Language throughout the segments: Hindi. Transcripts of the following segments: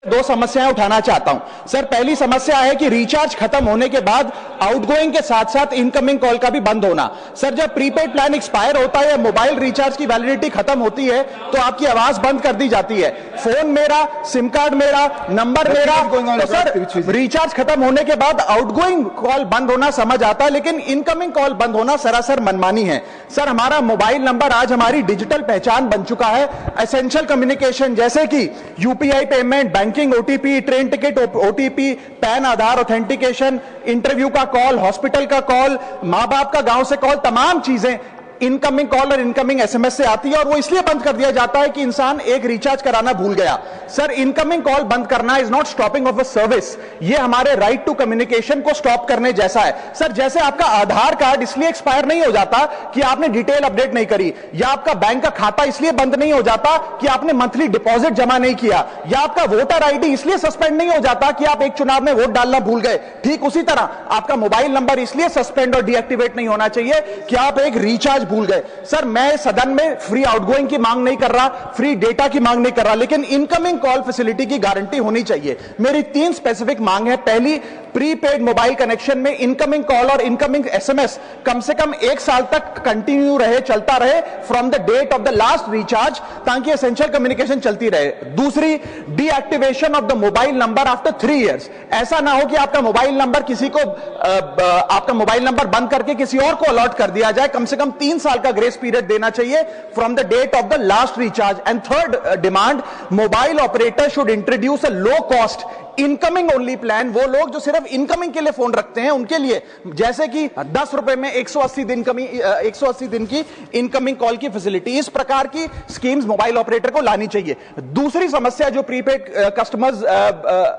दो समस्याएं उठाना चाहता हूं। सर, पहली समस्या है कि रिचार्ज खत्म होने के बाद आउटगोइंग के साथ साथ इनकमिंग कॉल का भी बंद होना। सर, जब प्रीपेड प्लान एक्सपायर होता है या मोबाइल रिचार्ज की वैलिडिटी खत्म होती है तो आपकी आवाज बंद कर दी जाती है। फोन मेरा, सिम कार्ड मेरा, नंबर मेरा। तो सर, रिचार्ज खत्म होने के बाद आउटगोइंग कॉल बंद होना समझ आता है, लेकिन इनकमिंग कॉल बंद होना सरासर मनमानी है। सर, हमारा मोबाइल नंबर आज हमारी डिजिटल पहचान बन चुका है। एसेंशियल कम्युनिकेशन जैसे कि UPI payment, banking OTP, train ticket OTP, PAN Aadhaar authentication, interview का कॉल, हॉस्पिटल का कॉल, मां बाप का गांव से कॉल, तमाम चीजें इनकमिंग कॉल और इनकमिंग एसएमएस से आती है और वो इसलिए बंद कर दिया जाता है कि इंसान एक रिचार्ज कराना भूल गया। सर, इनकमिंग कॉल बंद करना is not stopping of a service, ये हमारे राइट टू कम्युनिकेशन को स्टॉप करने जैसा है। सर, जैसे आपका आधार कार्ड इसलिए एक्सपायर नहीं हो जाता कि आपने डिटेल अपडेट नहीं करी, या आपका बैंक का खाता इसलिए बंद नहीं हो जाता कि आपने मंथली डिपॉजिट जमा नहीं किया, या आपका वोटर आईडी इसलिए सस्पेंड नहीं हो जाता कि आप एक चुनाव में वोट डालना भूल गए। ठीक उसी तरह आपका मोबाइल नंबर इसलिए सस्पेंड और डीएक्टिवेट नहीं होना चाहिए कि आप एक रिचार्ज भूल गए। सर, मैं सदन में फ्री आउटगोइंग की मांग नहीं कर रहा, फ्री डेटा की मांग नहीं कर रहा, लेकिन इनकमिंग कॉल फैसिलिटी की गारंटी होनी चाहिए। मेरी 3 स्पेसिफिक मांग है। पहली, प्रीपेड मोबाइल कनेक्शन में इनकमिंग कॉल और इनकमिंग एसएमएस कम से कम 1 साल तक कंटिन्यू रहे, चलता रहे from the date of the last recharge, ताकि एसेंशियल कम्युनिकेशन चलती रहे। दूसरी, deactivation of the mobile number after 3 years. ऐसा ना हो कि आपका मोबाइल नंबर किसी को आपका मोबाइल नंबर बंद करके किसी और को अलॉट कर दिया जाए। कम से कम 3 साल का ग्रेस पीरियड देना चाहिए from the date of the last recharge. And third demand, mobile operator should introduce a low cost incoming only plan. वो लोग जो सिर्फ इनकमिंग के लिए फोन रखते हैं उनके लिए, जैसे कि 10 रुपए में 180 दिन की इनकमिंग कॉल की फैसिलिटी, इस प्रकार की स्कीम्स मोबाइल ऑपरेटर को लानी चाहिए। दूसरी समस्या जो प्रीपेड कस्टमर्स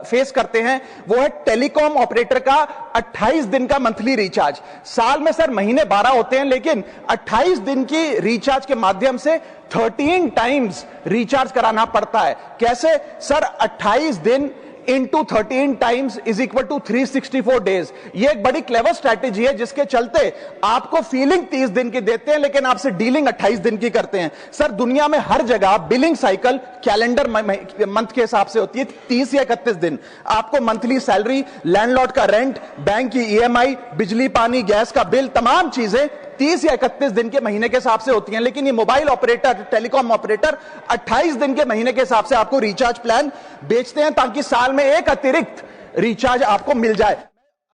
फेस करते हैं वो है टेलीकॉम ऑपरेटर का 28 दिन का मंथली रिचार्ज। साल में सर महीने 12 होते हैं, लेकिन 28 दिन की रिचार्ज के माध्यम से 13 टाइम्स रिचार्ज कराना पड़ता है। कैसे सर? 28 दिन into 13 times is equal to 364 days. ये एक बड़ी क्लेवर स्ट्रैटेजी है जिसके चलते आपको फीलिंग 30 दिन की देते हैं, लेकिन आपसे डीलिंग 28 दिन की करते हैं। सर, दुनिया में हर जगह बिलिंग साइकिल कैलेंडर मंथ के हिसाब से होती है, 30 या 31 दिन। आपको मंथली सैलरी, लैंडलॉर्ड का रेंट, बैंक की ईएमआई, बिजली पानी गैस का बिल, तमाम चीजें 30 या 31 दिन के महीने के हिसाब से होती हैं। लेकिन ये मोबाइल ऑपरेटर, टेलीकॉम ऑपरेटर 28 दिन के महीने के हिसाब से आपको रिचार्ज प्लान बेचते हैं, ताकि साल में एक अतिरिक्त रिचार्ज आपको मिल जाए।